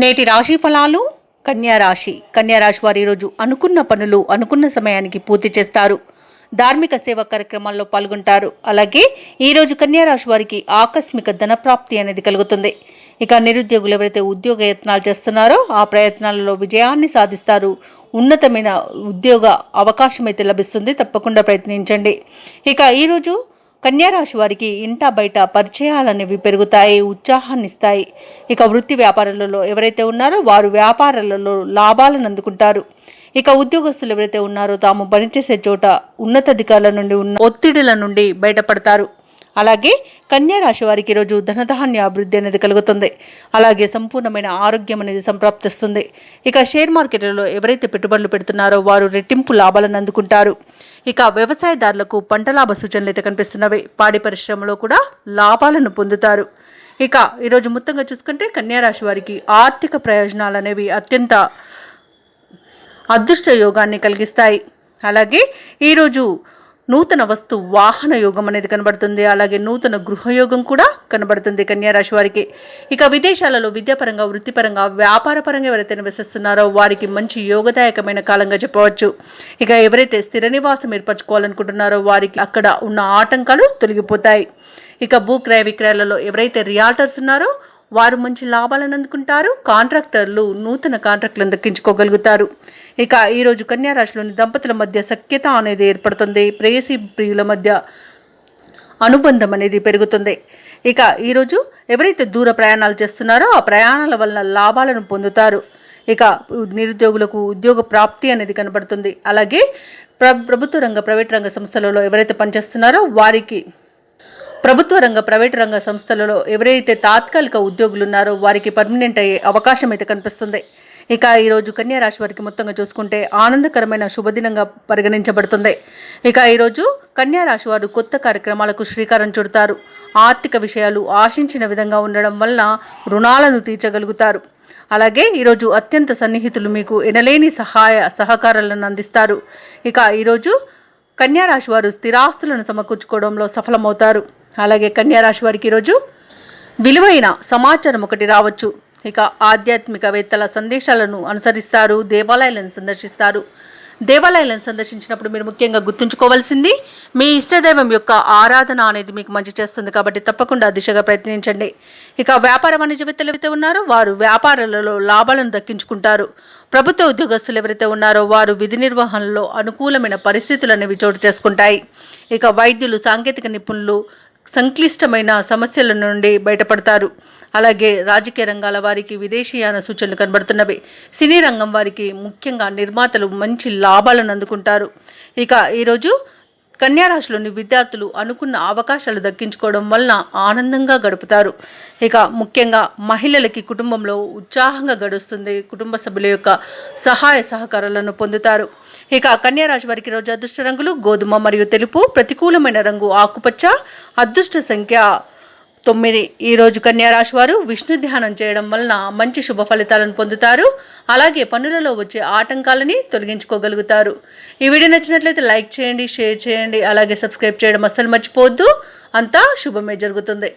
నేటి రాశి ఫలాలు. కన్యా రాశి వారు ఈరోజు అనుకున్న పనులు అనుకున్న సమయానికి పూర్తి చేస్తారు. ధార్మిక సేవా కార్యక్రమాల్లో పాల్గొంటారు. అలాగే ఈరోజు కన్యా రాశి వారికి ఆకస్మిక ధనప్రాప్తి అనేది కలుగుతుంది. ఇక నిరుద్యోగులు ఎవరైతే ఉద్యోగ యత్నాలు చేస్తున్నారో ఆ ప్రయత్నాలలో విజయాన్ని సాధిస్తారు. ఉన్నతమైన ఉద్యోగ అవకాశం అయితే లభిస్తుంది. తప్పకుండా ప్రయత్నించండి. ఇక ఈరోజు కన్యారాశి వారికి ఇంటా బయట పరిచయాలనేవి పెరుగుతాయి, ఉత్సాహాన్ని ఇస్తాయి. ఇక వృత్తి వ్యాపారాలలో ఎవరైతే ఉన్నారో వారు వ్యాపారాలలో లాభాలను అందుకుంటారు. ఇక ఉద్యోగస్తులు ఎవరైతే ఉన్నారో తాము పనిచేసే చోట ఉన్నతాధికారుల నుండి ఉన్న ఒత్తిడుల నుండి బయటపడతారు. అలాగే కన్యారాశి వారికి ఈరోజు ధనధాన్య అభివృద్ధి అనేది కలుగుతుంది. అలాగే సంపూర్ణమైన ఆరోగ్యం అనేది సంప్రాప్తిస్తుంది. ఇక షేర్ మార్కెట్లలో ఎవరైతే పెట్టుబడులు పెడుతున్నారో వారు రెట్టింపు లాభాలను అందుకుంటారు. ఇక వ్యవసాయదారులకు పంట లాభ సూచనలు అయితే కనిపిస్తున్నవి. పాడి పరిశ్రమలో కూడా లాభాలను పొందుతారు. ఇక ఈరోజు మొత్తంగా చూసుకుంటే కన్యారాశి వారికి ఆర్థిక ప్రయోజనాలు అనేవి అత్యంత అదృష్ట యోగాన్ని కలిగిస్తాయి. అలాగే ఈరోజు నూతన వస్తు వాహన యోగం అనేది కనబడుతుంది. అలాగే నూతన గృహయోగం కూడా కనబడుతుంది కన్యారాశి వారికి. ఇక విదేశాలలో విద్యాపరంగా, వృత్తిపరంగా, వ్యాపారపరంగా ఎవరైతే నివసిస్తున్నారో వారికి మంచి యోగదాయకమైన కాలంగా చెప్పవచ్చు. ఇక ఎవరైతే స్థిర నివాసం ఏర్పరచుకోవాలనుకుంటున్నారో వారికి అక్కడ ఉన్న ఆటంకాలు తొలగిపోతాయి. ఇక భూ క్రయ విక్రయాలలో ఎవరైతే రియాల్టర్స్ ఉన్నారో వారు మంచి లాభాలను అందుకుంటారు. కాంట్రాక్టర్లు నూతన కాంట్రాక్టులను దక్కించుకోగలుగుతారు. ఇక ఈరోజు కన్యారాశిలోని దంపతుల మధ్య సఖ్యత అనేది ఏర్పడుతుంది. ప్రేయసి ప్రియుల మధ్య అనుబంధం అనేది పెరుగుతుంది. ఇక ఈరోజు ఎవరైతే దూర ప్రయాణాలు చేస్తున్నారో ఆ ప్రయాణాల వల్ల లాభాలను పొందుతారు. ఇక నిరుద్యోగులకు ఉద్యోగ ప్రాప్తి అనేది కనబడుతుంది. అలాగే ప్రభుత్వ రంగ, ప్రైవేట్ రంగ సంస్థలలో ఎవరైతే పనిచేస్తున్నారో వారికి ప్రభుత్వ రంగ, ప్రైవేట్ రంగ సంస్థలలో ఎవరైతే తాత్కాలిక ఉద్యోగులు ఉన్నారో వారికి పర్మనెంట్ అయ్యే అవకాశం అయితే కనిపిస్తుంది. ఇక ఈరోజు కన్యారాశి వారికి మొత్తంగా చూసుకుంటే ఆనందకరమైన శుభదినంగా పరిగణించబడుతుంది. ఇక ఈరోజు కన్యారాశి వారు కొత్త కార్యక్రమాలకు శ్రీకారం చుడతారు. ఆర్థిక విషయాలు ఆశించిన విధంగా ఉండడం వలన రుణాలను తీర్చగలుగుతారు. అలాగే ఈరోజు అత్యంత సన్నిహితులు మీకు ఎనలేని సహకారాలను అందిస్తారు. ఇక ఈరోజు కన్యారాశి వారు స్థిరాస్తులను సమకూర్చుకోవడంలో సఫలమవుతారు. అలాగే కన్యారాశి వారికి ఈరోజు విలువైన సమాచారం ఒకటి రావచ్చు. ఇక ఆధ్యాత్మికవేత్తల సందేశాలను అనుసరిస్తారు. దేవాలయాలను సందర్శిస్తారు. దేవాలయాలను సందర్శించినప్పుడు మీరు ముఖ్యంగా గుర్తుంచుకోవాల్సింది మీ ఇష్టదైవం యొక్క ఆరాధన అనేది మీకు మంచి చేస్తుంది. కాబట్టి తప్పకుండా దిశగా ప్రయత్నించండి. ఇక వ్యాపార వాణిజ్యవేత్తలు ఎవరైతే ఉన్నారో వారు వ్యాపారాలలో లాభాలను దక్కించుకుంటారు. ప్రభుత్వ ఉద్యోగస్తులు ఎవరైతే ఉన్నారో వారు విధి నిర్వహణలో అనుకూలమైన పరిస్థితులు అనేవి చోటు చేసుకుంటాయి. ఇక వైద్యులు, సాంకేతిక నిపుణులు సంక్లిష్టమైన సమస్యల నుండి బయటపడతారు. అలాగే రాజకీయ రంగాల వారికి విదేశీయాన సూచనలు కనబడుతున్నవి. సినీ రంగం వారికి ముఖ్యంగా నిర్మాతలు మంచి లాభాలను అందుకుంటారు. ఇక ఈరోజు కన్యారాశిలోని విద్యార్థులు అనుకున్న అవకాశాలు దక్కించుకోవడం వలన ఆనందంగా గడుపుతారు. ఇక ముఖ్యంగా మహిళలకి కుటుంబంలో ఉత్సాహంగా గడుస్తుంది. కుటుంబ సభ్యుల యొక్క సహాయ సహకారాలను పొందుతారు. ఇక కన్యారాశి వారికి రోజు అదృష్ట రంగులు గోధుమ మరియు తెలుపు, ప్రతికూలమైన రంగు ఆకుపచ్చ, అదృష్ట సంఖ్య 9. ఈరోజు కన్యారాశి వారు విష్ణు ధ్యానం చేయడం వలన మంచి శుభ ఫలితాలను పొందుతారు. అలాగే పనులలో వచ్చే ఆటంకాలని తొలగించుకోగలుగుతారు. ఈ వీడియో నచ్చినట్లయితే లైక్ చేయండి, షేర్ చేయండి, అలాగే సబ్స్క్రైబ్ చేయడం అస్సలు మర్చిపోవద్దు. అంతా శుభమే జరుగుతుంది.